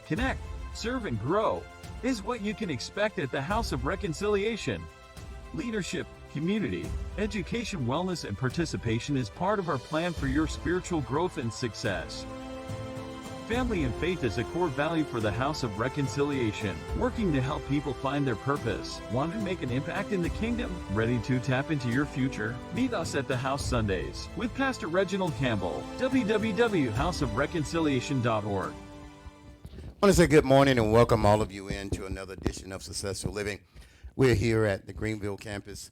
connect, serve, and grow is what you can expect at the House of Reconciliation. Leadership, community, education, wellness, and participation is part of our plan for your spiritual growth and success. Family and faith is a core value for the House of Reconciliation, working to help people find their purpose. Want to make an impact in the kingdom? Ready to tap into your future? Meet us at the House Sundays with Pastor Reginald Campbell, www.houseofreconciliation.org. I want to say good morning and welcome all of you into another edition of Successful Living. We're here at the Greenville campus.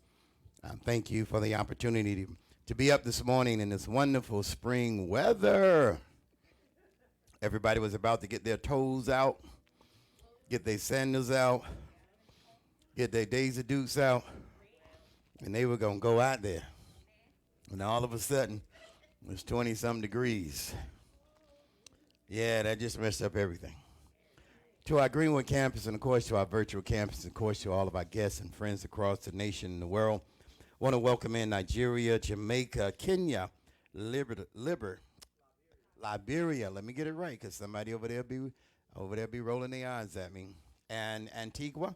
Thank you for the opportunity to be up this morning in this wonderful spring weather. Everybody was about to get their toes out, get their sandals out, get their Daisy Dukes out, and they were going to go out there. And all of a sudden, it was 20-some degrees. Yeah, that just messed up everything. To our Greenwood campus and, of course, to our virtual campus, and, of course, to all of our guests and friends across the nation and the world, I want to welcome in Nigeria, Jamaica, Kenya, Liberia, let me get it right, because somebody over there be rolling their eyes at me, and Antigua,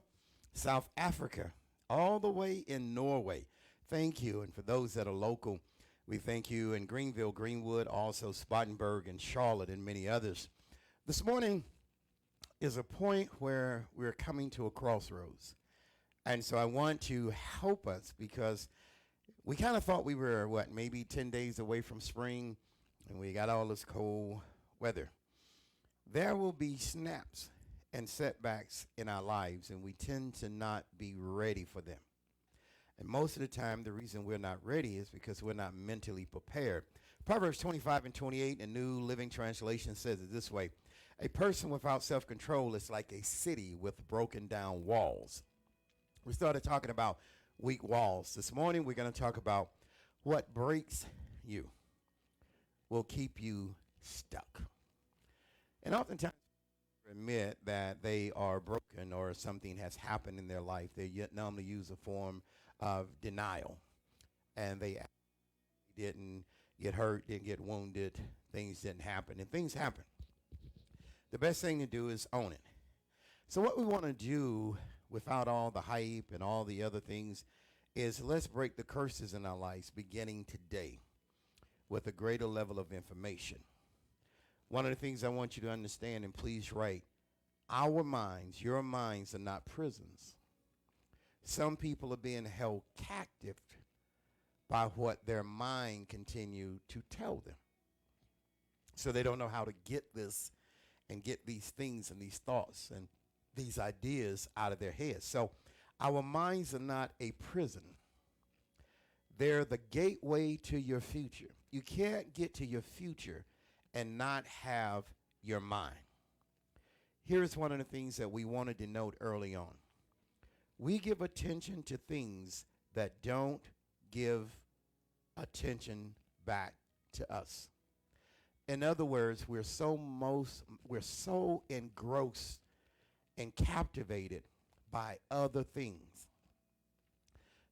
South Africa, all the way in Norway. Thank you. And for those that are local, we thank you in Greenville, Greenwood, also Spartanburg and Charlotte and many others. This morning is a point where we're coming to a crossroads. And so I want to help us because we kind of thought we were, maybe 10 days away from spring, and we got all this cold weather. There will be snaps and setbacks in our lives, and we tend to not be ready for them. And most of the time, the reason we're not ready is because we're not mentally prepared. Proverbs 25:28, a New Living Translation, says it this way: a person without self-control is like a city with broken down walls. We started talking about weak walls. This morning, we're going to talk about what breaks you will keep you stuck. And oftentimes, admit that they are broken or something has happened in their life. They normally use a form of denial, and they didn't get hurt, didn't get wounded, things didn't happen, and things happen. The best thing to do is own it. So what we want to do without all the hype and all the other things is let's break the curses in our lives beginning today with a greater level of information. One of the things I want you to understand, and please write, our minds, your minds are not prisons. Some people are being held captive by what their mind continue to tell them. So they don't know how to get this and get these things and these thoughts and these ideas out of their heads. So our minds are not a prison. They're the gateway to your future. You can't get to your future and not have your mind. Here's one of the things that we want to denote early on. We give attention to things that don't give attention back to us. In other words, we're so engrossed and captivated by other things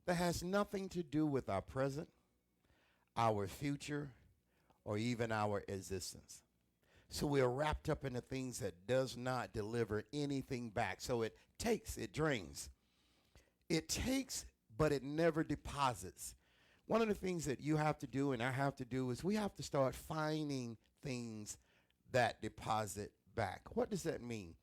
that has nothing to do with our present, our future, or even our existence. So we're wrapped up in the things that does not deliver anything back. So it drains. It takes, but it never deposits. One of the things that you have to do and I have to do is we have to start finding things that deposit back. What does that mean?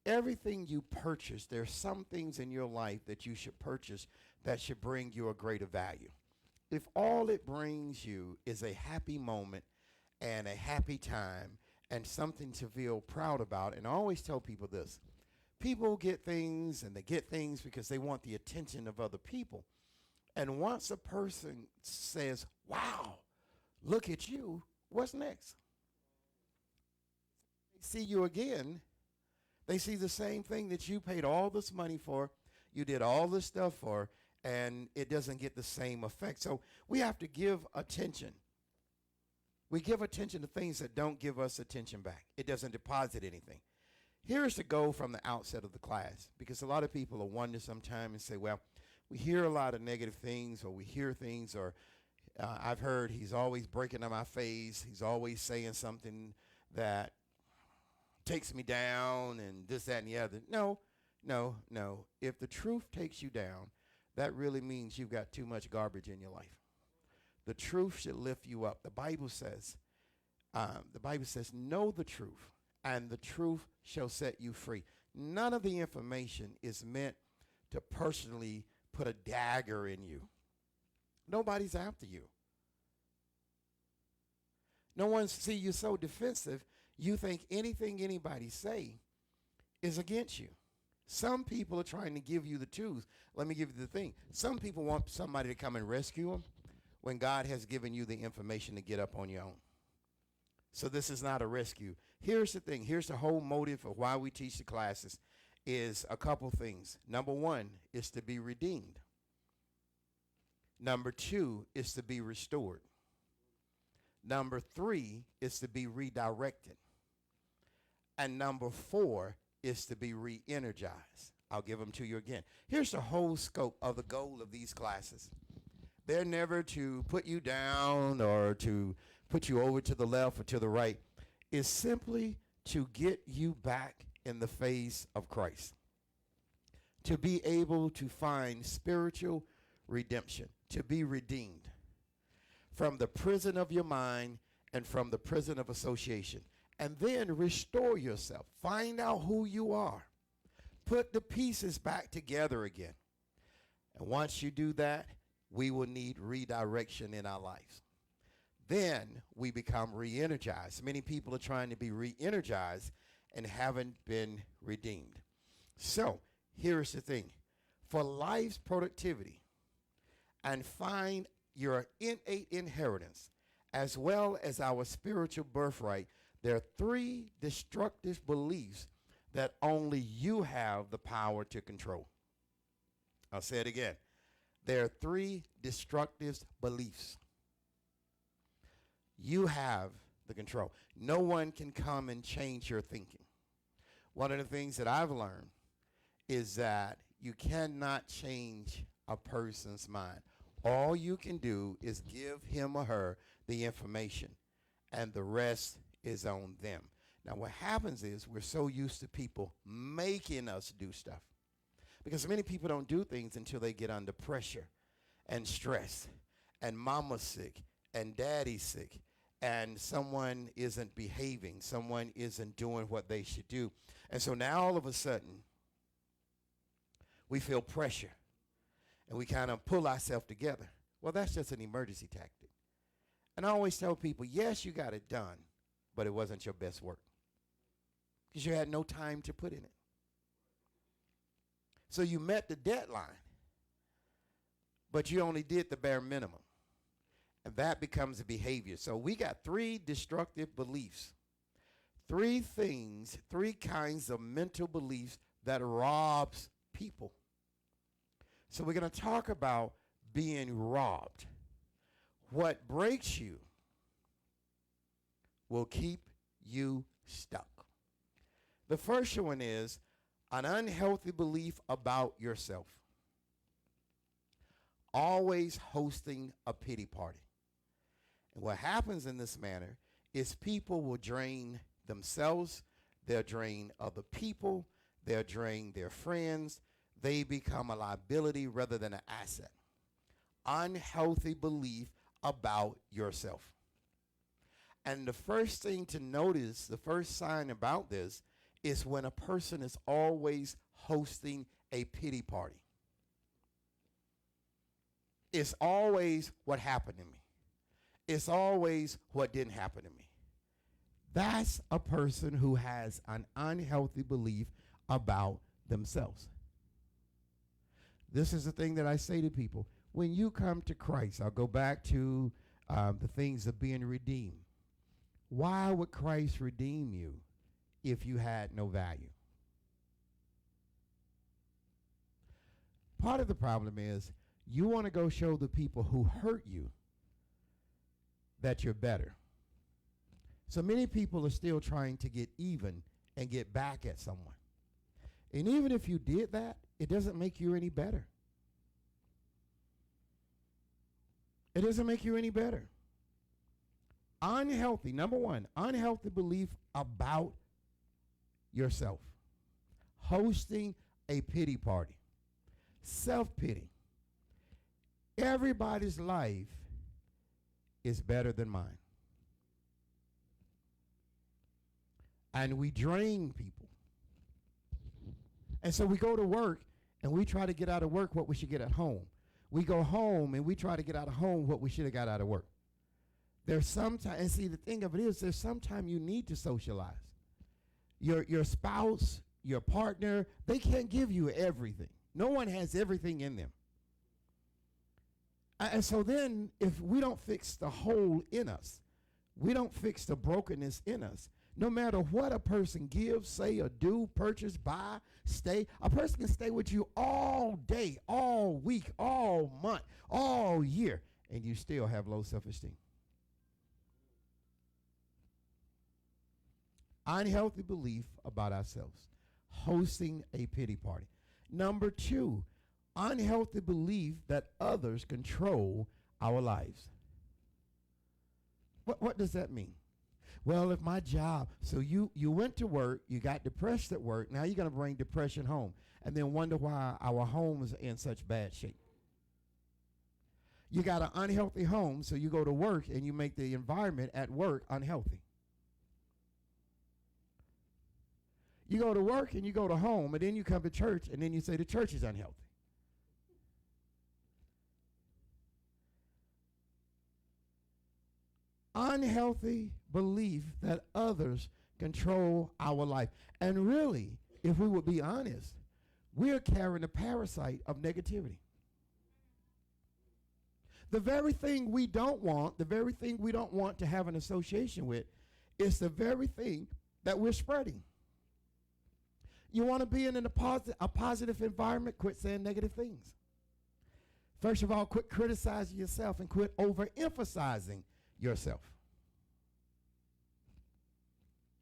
Everything you purchase, there's some things in your life that you should purchase that should bring you a greater value. If all it brings you is a happy moment and a happy time and something to feel proud about, and I always tell people this, people get things and they get things because they want the attention of other people. And once a person says, wow, look at you, what's next? They see you again. They see the same thing that you paid all this money for, you did all this stuff for, and it doesn't get the same effect. So we have to give attention. We give attention to things that don't give us attention back. It doesn't deposit anything. Here's the goal from the outset of the class, because a lot of people will wonder sometimes and say, well, we hear a lot of negative things, or we hear things, or I've heard he's always breaking on my face. He's always saying something that takes me down and this, that, and the other. No, no, no. If the truth takes you down, that really means you've got too much garbage in your life. The truth should lift you up. The Bible says, know the truth, and the truth shall set you free. None of the information is meant to personally put a dagger in you. Nobody's after you. No one see you so defensive, you think anything anybody say is against you. Some people are trying to give you the tools. Let me give you the thing. Some people want somebody to come and rescue them when God has given you the information to get up on your own. So this is not a rescue. Here's the thing. Here's the whole motive of why we teach the classes is a couple things. Number one is to be redeemed. Number two is to be restored. Number three is to be redirected. And number four is to be re-energized. I'll give them to you again. Here's the whole scope of the goal of these classes. They're never to put you down or to put you over to the left or to the right. It's simply to get you back in the face of Christ. To be able to find spiritual redemption. To be redeemed from the prison of your mind and from the prison of association. And then restore yourself. Find out who you are. Put the pieces back together again. And once you do that, we will need redirection in our lives. Then we become re-energized. Many people are trying to be re-energized and haven't been redeemed. So here's the thing. For life's productivity and find your innate inheritance as well as our spiritual birthright, there are three destructive beliefs that only you have the power to control. I'll say it again. There are three destructive beliefs. You have the control. No one can come and change your thinking. One of the things that I've learned is that you cannot change a person's mind. All you can do is give him or her the information, and the rest is on them. Now, what happens is we're so used to people making us do stuff, because many people don't do things until they get under pressure and stress, and mama's sick, and daddy's sick, and someone isn't behaving, someone isn't doing what they should do. And so now all of a sudden, we feel pressure, and we kind of pull ourselves together. Well, that's just an emergency tactic. And I always tell people, yes, you got it done, but it wasn't your best work because you had no time to put in it. So you met the deadline, but you only did the bare minimum. And that becomes a behavior. So we got three destructive beliefs. Three things, three kinds of mental beliefs that robs people. So we're going to talk about being robbed. What breaks you will keep you stuck. The first one is an unhealthy belief about yourself. Always hosting a pity party. And what happens in this manner is people will drain themselves, they'll drain other people, they'll drain their friends. They become a liability rather than an asset. Unhealthy belief about yourself. And the first thing to notice, the first sign about this, is when a person is always hosting a pity party. It's always what happened to me. It's always what didn't happen to me. That's a person who has an unhealthy belief about themselves. This is the thing that I say to people. When you come to Christ, I'll go back to the things of being redeemed. Why would Christ redeem you if you had no value? Part of the problem is you want to go show the people who hurt you that you're better. So many people are still trying to get even and get back at someone. And even if you did that, it doesn't make you any better. It doesn't make you any better. Unhealthy, number one, unhealthy belief about yourself. Hosting a pity party. Self-pity. Everybody's life is better than mine. And we drain people. And so we go to work and we try to get out of work what we should get at home. We go home and we try to get out of home what we should have got out of work. There's sometimes, and see, the thing of it is, there's sometimes you need to socialize. Your spouse, your partner, they can't give you everything. No one has everything in them. And so then, if we don't fix the hole in us, we don't fix the brokenness in us, no matter what a person gives, say, or do, purchase, buy, stay, a person can stay with you all day, all week, all month, all year, and you still have low self-esteem. Unhealthy belief about ourselves. Hosting a pity party. Number 2, unhealthy belief that others control our lives. What does that mean? Well, if my job, so you went to work, you got depressed at work, now you're going to bring depression home, and then wonder why our home is in such bad shape. You got an unhealthy home, so you go to work and you make the environment at work unhealthy. You go to work and you go to home, and then you come to church, and then you say the church is unhealthy. Unhealthy belief that others control our life. And really, if we would be honest, we're carrying a parasite of negativity. The very thing we don't want, the very thing we don't want to have an association with, is the very thing that we're spreading. You want to be in a positive environment, quit saying negative things. First of all, quit criticizing yourself and quit overemphasizing yourself.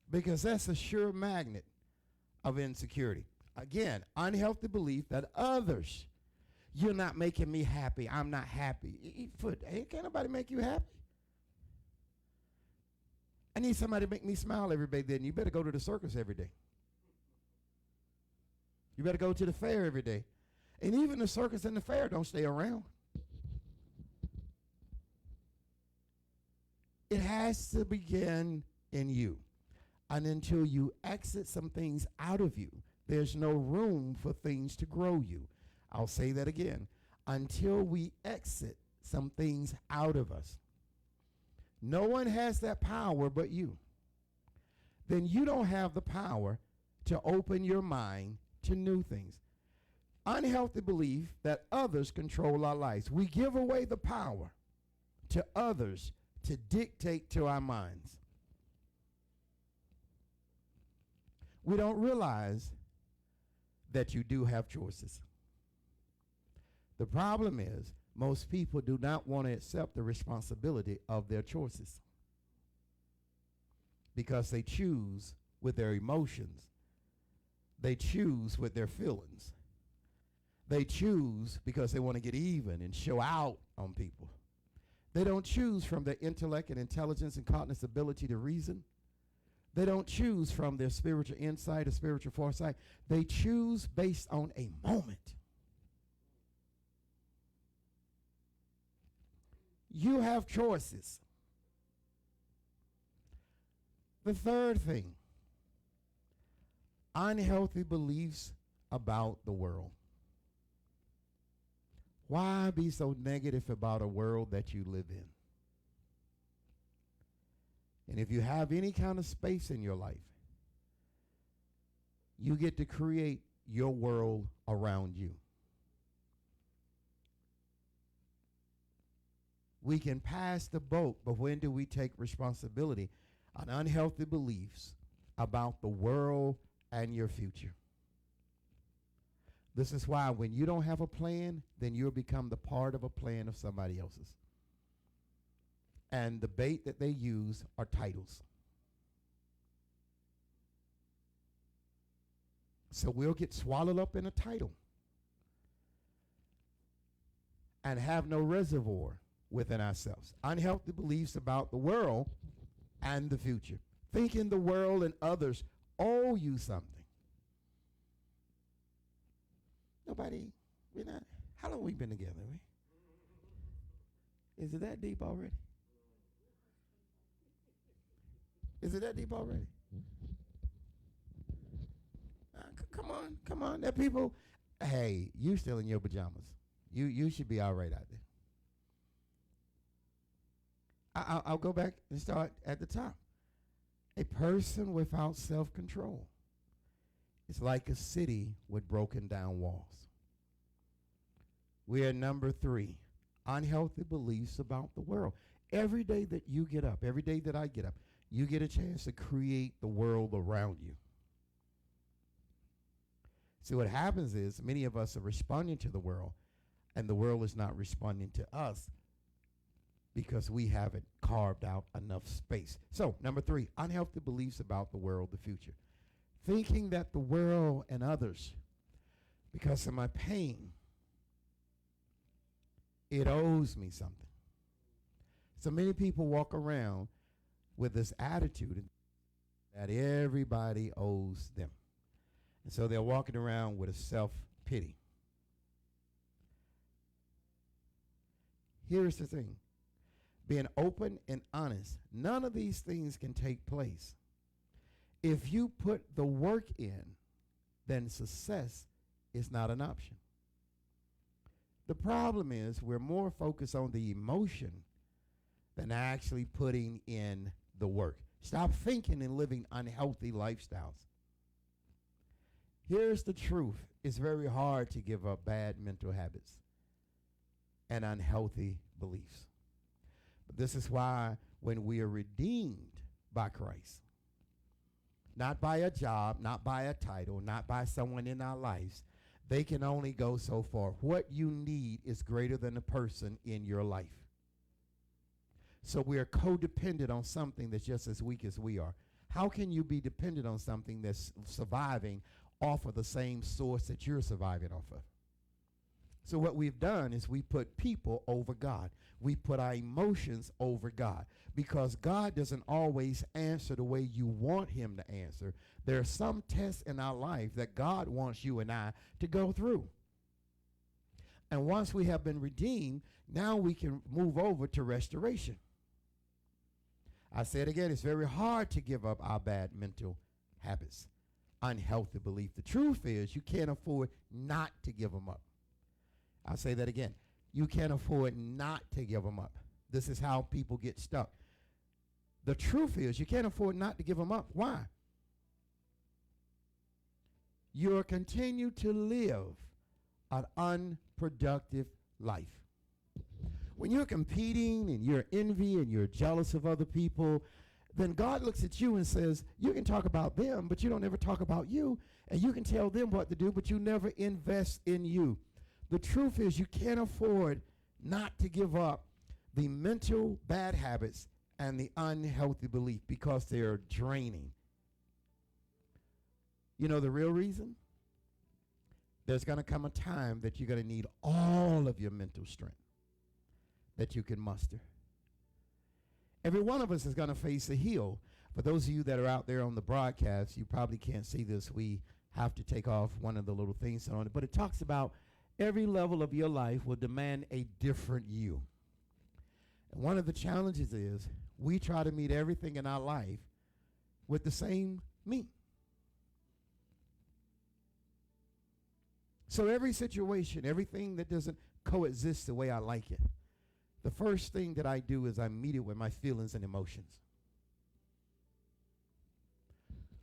Because that's a sure magnet of insecurity. Again, unhealthy belief that others, you're not making me happy, I'm not happy. Can't nobody make you happy? I need somebody to make me smile every day, then you better go to the circus every day. You better go to the fair every day. And even the circus and the fair don't stay around. It has to begin in you. And until you exit some things out of you, there's no room for things to grow you. I'll say that again. Until we exit some things out of us. No one has that power but you. Then you don't have the power to open your mind to new things. Unhealthy belief that others control our lives. We give away the power to others to dictate to our minds. We don't realize that you do have choices. The problem is most people do not want to accept the responsibility of their choices because they choose with their emotions. They choose with their feelings. They choose because they want to get even and show out on people. They don't choose from their intellect and intelligence and cognitive ability to reason. They don't choose from their spiritual insight or spiritual foresight. They choose based on a moment. You have choices. The third thing, unhealthy beliefs about the world. Why be so negative about a world that you live in? And if you have any kind of space in your life, you get to create your world around you. We can pass the boat, but when do we take responsibility on unhealthy beliefs about the world and your future? This is why when you don't have a plan, then you'll become the part of a plan of somebody else's. And the bait that they use are titles. So we'll get swallowed up in a title and have no reservoir within ourselves. Unhealthy beliefs about the world and the future. Thinking the world and others owe you something. Nobody, we're not, how long we been together? Is it that deep already? Is it that deep already? Come on. There are people, hey, you still in your pajamas. You should be all right out there. I'll go back and start at the top. A person without self-control is like a city with broken down walls. We are number 3, unhealthy beliefs about the world. Every day that you get up, every day that I get up, you get a chance to create the world around you. See, what happens is many of us are responding to the world, and the world is not responding to us because we haven't carved out enough space. So, number 3, unhealthy beliefs about the world, the future. Thinking that the world and others, because of my pain, it owes me something. So many people walk around with this attitude that everybody owes them. And so they're walking around with a self-pity. Here's the thing. Being open and honest, none of these things can take place. If you put the work in, then success is not an option. The problem is we're more focused on the emotion than actually putting in the work. Stop thinking and living unhealthy lifestyles. Here's the truth. It's very hard to give up bad mental habits and unhealthy beliefs. But this is why when we are redeemed by Christ, not by a job, not by a title, not by someone in our lives, they can only go so far. What you need is greater than the person in your life. So we are codependent on something that's just as weak as we are. How can you be dependent on something that's surviving off of the same source that you're surviving off of? So what we've done is we put people over God. We put our emotions over God, because God doesn't always answer the way you want him to answer. There are some tests in our life that God wants you and I to go through. And once we have been redeemed, now we can move over to restoration. I say it again, it's very hard to give up our bad mental habits, unhealthy belief. The truth is you can't afford not to give them up. I'll say that again. You can't afford not to give them up. This is how people get stuck. The truth is you can't afford not to give them up. Why? You'll continue to live an unproductive life. When you're competing and you're envy and you're jealous of other people, then God looks at you and says, you can talk about them, but you don't ever talk about you. And you can tell them what to do, but you never invest in you. The truth is you can't afford not to give up the mental bad habits and the unhealthy belief, because they are draining. You know the real reason? There's going to come a time that you're going to need all of your mental strength that you can muster. Every one of us is going to face a hill. For those of you that are out there on the broadcast, you probably can't see this. We have to take off one of the little things on it. But it talks about every level of your life will demand a different you. And one of the challenges is we try to meet everything in our life with the same me. So every situation, everything that doesn't coexist the way I like it, the first thing that I do is I meet it with my feelings and emotions.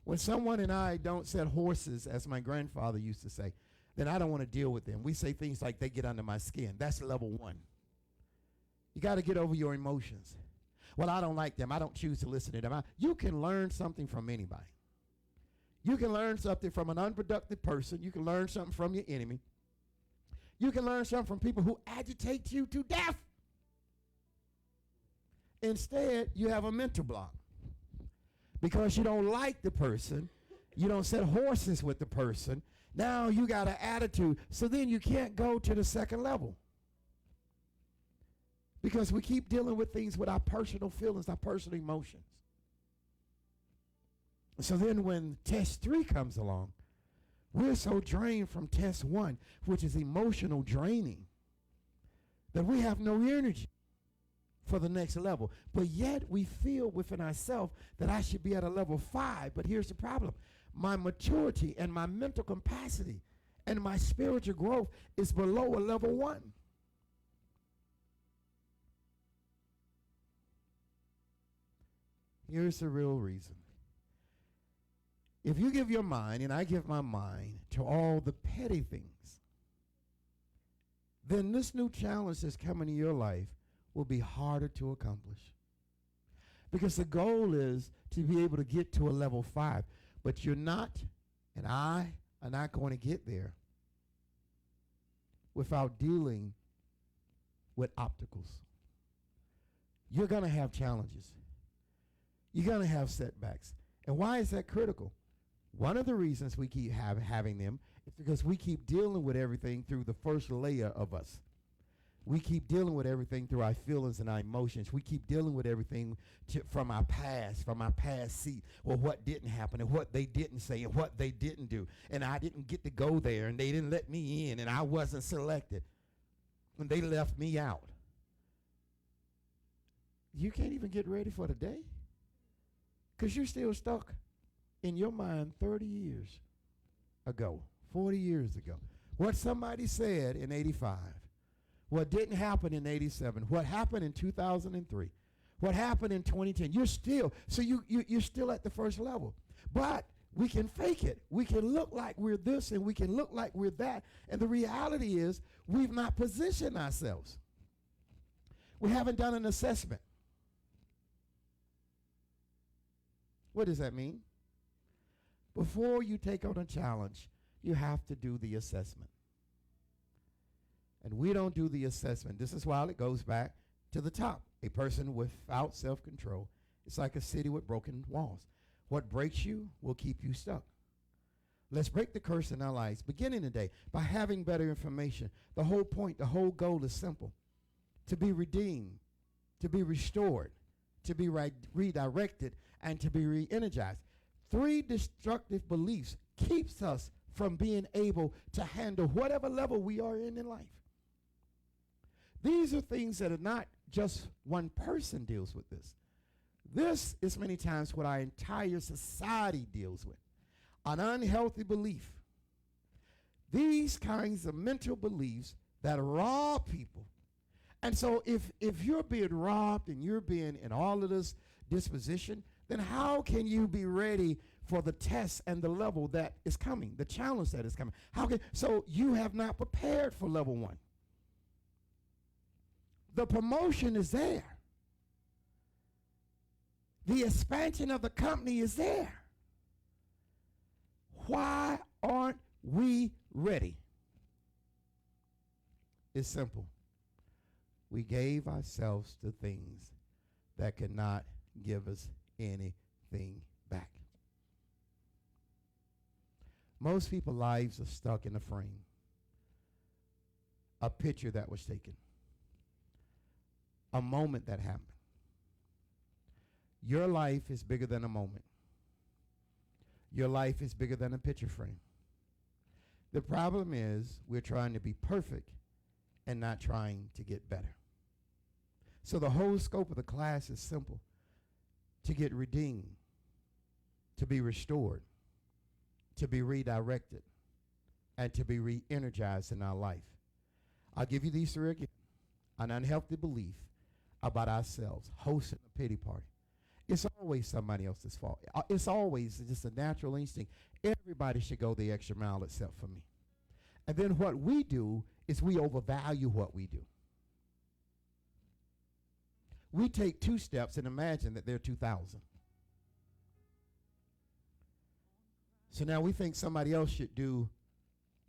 When someone and I don't set horses, as my grandfather used to say, then I don't want to deal with them. We say things like they get under my skin. That's level 1. You got to get over your emotions. Well, I don't like them. I don't choose to listen to them. You can learn something from anybody. You can learn something from an unproductive person. You can learn something from your enemy. You can learn something from people who agitate you to death. Instead, you have a mental block because you don't like the person. You don't set horses with the person. Now you got an attitude. So then you can't go to the second level because we keep dealing with things with our personal feelings, our personal emotions. So then when test 3 comes along, we're so drained from test 1, which is emotional draining, that we have no energy for the next level. But yet we feel within ourselves that I should be at a level 5. But here's the problem. My maturity and my mental capacity and my spiritual growth is below a level 1. Here's the real reason. If you give your mind, and I give my mind, to all the petty things, then this new challenge that's coming in your life will be harder to accomplish. Because the goal is to be able to get to a level 5. But you're not, and I are not going to get there without dealing with obstacles. You're going to have challenges. You're going to have setbacks. And why is that critical? One of the reasons we keep having them is because we keep dealing with everything through the first layer of us. We keep dealing with everything through our feelings and our emotions. We keep dealing with everything from our past seat, or what didn't happen, and what they didn't say, and what they didn't do. And I didn't get to go there, and they didn't let me in, and I wasn't selected, and they left me out. You can't even get ready for the day because you're still stuck in your mind 30 years ago, 40 years ago. What somebody said in 85. What didn't happen in 87, what happened in 2003, what happened in 2010. You're still, so you're still at the first level. But we can fake it. We can look like we're this and we can look like we're that. And the reality is we've not positioned ourselves. We haven't done an assessment. What does that mean? Before you take on a challenge, you have to do the assessment. And we don't do the assessment. This is why it goes back to the top. A person without self-control, it's like a city with broken walls. What breaks you will keep you stuck. Let's break the curse in our lives, beginning today, by having better information. The whole point, the whole goal is simple. To be redeemed, to be restored, to be redirected, and to be re-energized. 3 destructive beliefs keeps us from being able to handle whatever level we are in life. These are things that are not just one person deals with this. This is many times what our entire society deals with. An unhealthy belief. These kinds of mental beliefs that rob people. And so if you're being robbed and you're being in all of this disposition, then how can you be ready for the test and the level that is coming, the challenge that is coming? So you have not prepared for level 1. The promotion is there. The expansion of the company is there. Why aren't we ready? It's simple. We gave ourselves to things that cannot give us anything back. Most people's lives are stuck in a frame, a picture that was taken, a moment that happened. Your life is bigger than a moment. Your life is bigger than a picture frame. The problem is we're trying to be perfect and not trying to get better. So the whole scope of the class is simple. To get redeemed, to be restored, to be redirected, and to be re-energized in our life. I'll give you these 3 again. An unhealthy belief about ourselves, hosting a pity party. It's always somebody else's fault. It's always just a natural instinct. Everybody should go the extra mile except for me. And then what we do is we overvalue what we do. We take 2 steps and imagine that they're 2,000. So now we think somebody else should do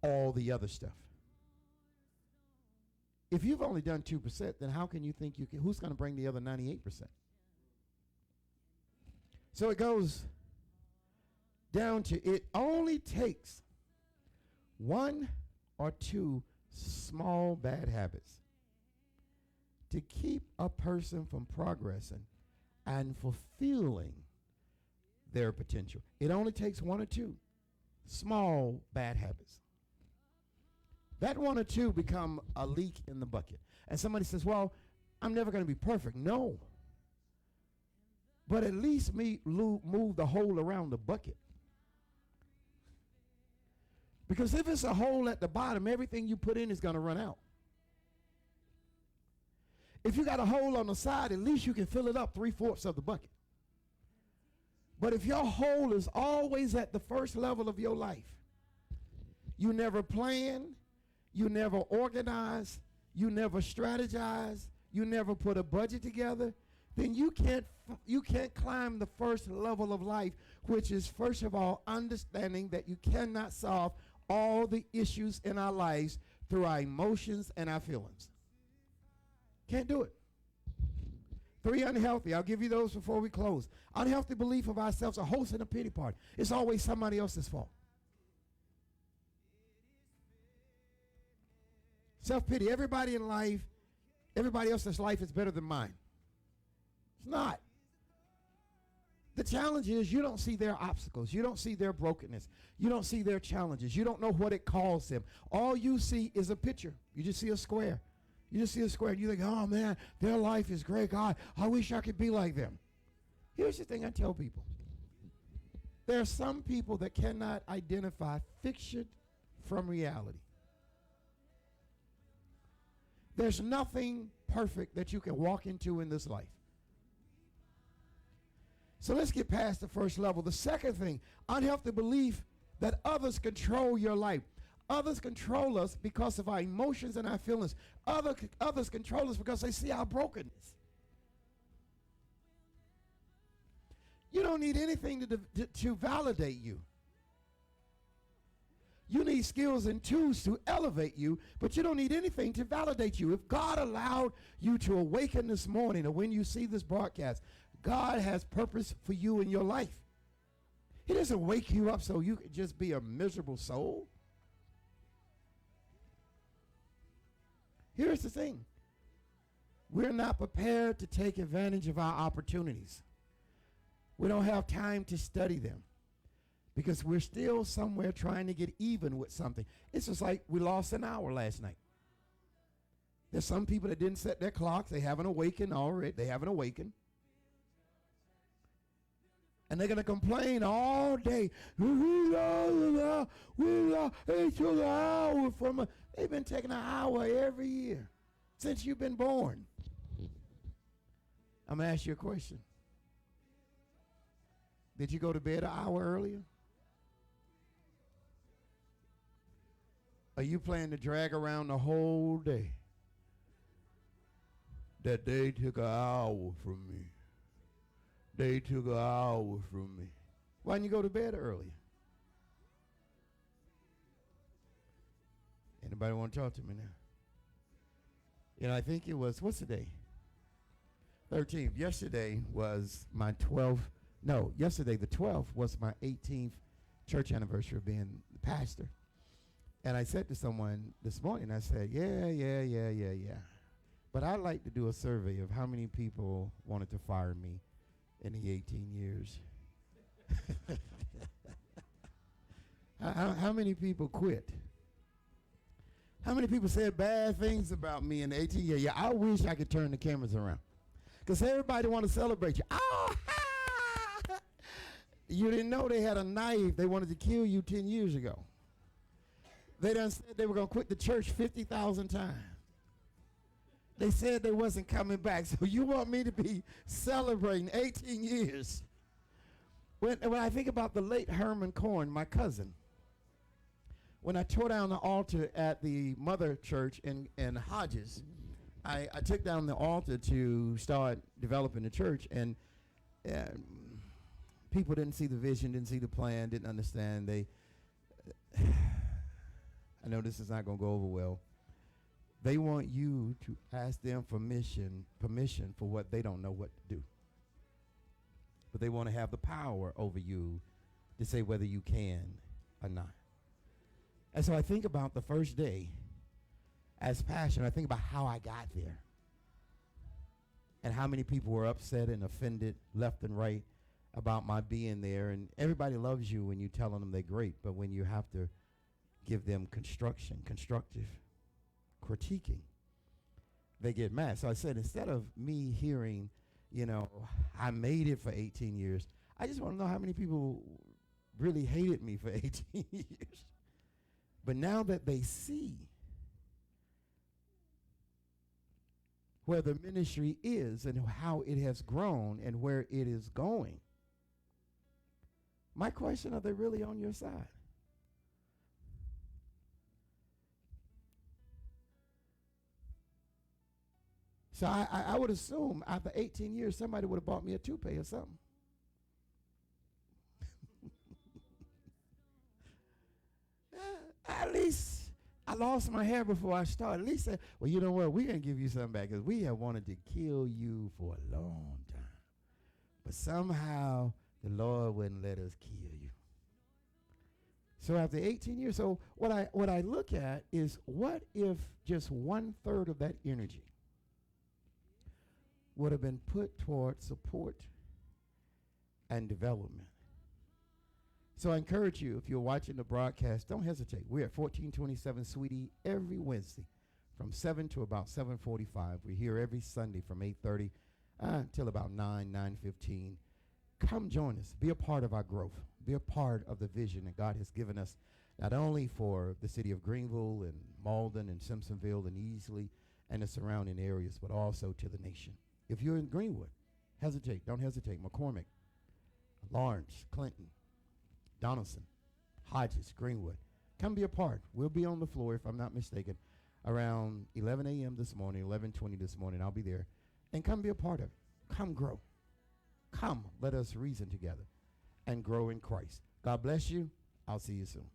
all the other stuff. If you've only done 2%, then how can you think you can? Who's going to bring the other 98%? So it goes down to it only takes 1 or 2 small bad habits to keep a person from progressing and fulfilling their potential. It only takes one or two small bad habits. That one or two become a leak in the bucket. And somebody says, well, I'm never going to be perfect. No. But at least move the hole around the bucket. Because if it's a hole at the bottom, everything you put in is going to run out. If you got a hole on the side, at least you can fill it up 3/4 of the bucket. But if your hole is always at the first level of your life, you never plan, you never organize, you never strategize, you never put a budget together, then you can't climb the first level of life, which is, first of all, understanding that you cannot solve all the issues in our lives through our emotions and our feelings. Can't do it. 3 unhealthy. I'll give you those before we close. Unhealthy belief of ourselves, a host and a pity party. It's always somebody else's fault. Self-pity. Everybody in life, everybody else's life is better than mine. It's not. The challenge is you don't see their obstacles. You don't see their brokenness. You don't see their challenges. You don't know what it caused them. All you see is a picture. You just see a square. You just see a square and you think, oh man, their life is great. God, I wish I could be like them. Here's the thing I tell people. There are some people that cannot identify fiction from reality. There's nothing perfect that you can walk into in this life. So let's get past the first level. The second thing, unhealthy belief that others control your life. Others control us because of our emotions and our feelings. Others control us because they see our brokenness. You don't need anything to validate you. You need skills and tools to elevate you, but you don't need anything to validate you. If God allowed you to awaken this morning or when you see this broadcast, God has purpose for you in your life. He doesn't wake you up so you can just be a miserable soul. Here's the thing. We're not prepared to take advantage of our opportunities. We don't have time to study them because we're still somewhere trying to get even with something. It's just like we lost an hour last night. There's some people that didn't set their clocks. They haven't awakened already. They haven't awakened. And they're going to complain all day. We lost an hour from a... They've been taking an hour every year since you've been born. I'm going to ask you a question. Did you go to bed an hour earlier? Are you planning to drag around the whole day? That they took an hour from me. They took an hour from me. Why didn't you go to bed earlier? Anybody want to talk to me now? You know, I think it was, what's the day? 13th. Yesterday was my 12th. No, yesterday the 12th was my 18th church anniversary of being the pastor. And I said to someone this morning, I said, yeah. But I'd like to do a survey of how many people wanted to fire me in the 18 years. How many people quit? How many people said bad things about me in the 18 years? Yeah, I wish I could turn the cameras around. Because everybody want to celebrate you. Oh, ha! You didn't know they had a knife. They wanted to kill you 10 years ago. They done said they were going to quit the church 50,000 times. They said they wasn't coming back. So you want me to be celebrating 18 years? When I think about the late Herman Corn, my cousin, when I tore down the altar at the mother church in Hodges, I took down the altar to start developing the church, and people didn't see the vision, didn't see the plan, didn't understand. I know this is not going to go over well. They want you to ask them permission for what they don't know what to do. But they want to have the power over you to say whether you can or not. And so I think about the first day as pastor. I think about how I got there and how many people were upset and offended left and right about my being there. And everybody loves you when you telling them they're great, but when you have to give them constructive critiquing, they get mad. So I said, instead of me hearing, I made it for 18 years, I just want to know how many people really hated me for 18 years. But now that they see where the ministry is and how it has grown and where it is going, my question, are they really on your side? So I would assume after 18 years, somebody would have bought me a toupee or something. At least I lost my hair before I started. At least say, well, you know what? We're going to give you something back because we have wanted to kill you for a long time. But somehow the Lord wouldn't let us kill you. So after 18 years, so what I look at is, what if just 1/3 of that energy would have been put toward support and development? So I encourage you, if you're watching the broadcast, don't hesitate. We're at 1427 Sweetie every Wednesday from 7 to about 7:45. We're here every Sunday from 8:30 until about 9:15. Come join us. Be a part of our growth. Be a part of the vision that God has given us, not only for the city of Greenville and Malden and Simpsonville and Easley and the surrounding areas, but also to the nation. If you're in Greenwood, don't hesitate. McCormick, Lawrence, Clinton, Donaldson, Hodges, Greenwood. Come be a part. We'll be on the floor, if I'm not mistaken, around 11 a.m. this morning, 11:20 this morning. I'll be there. And come be a part of it. Come grow. Come, let us reason together and grow in Christ. God bless you. I'll see you soon.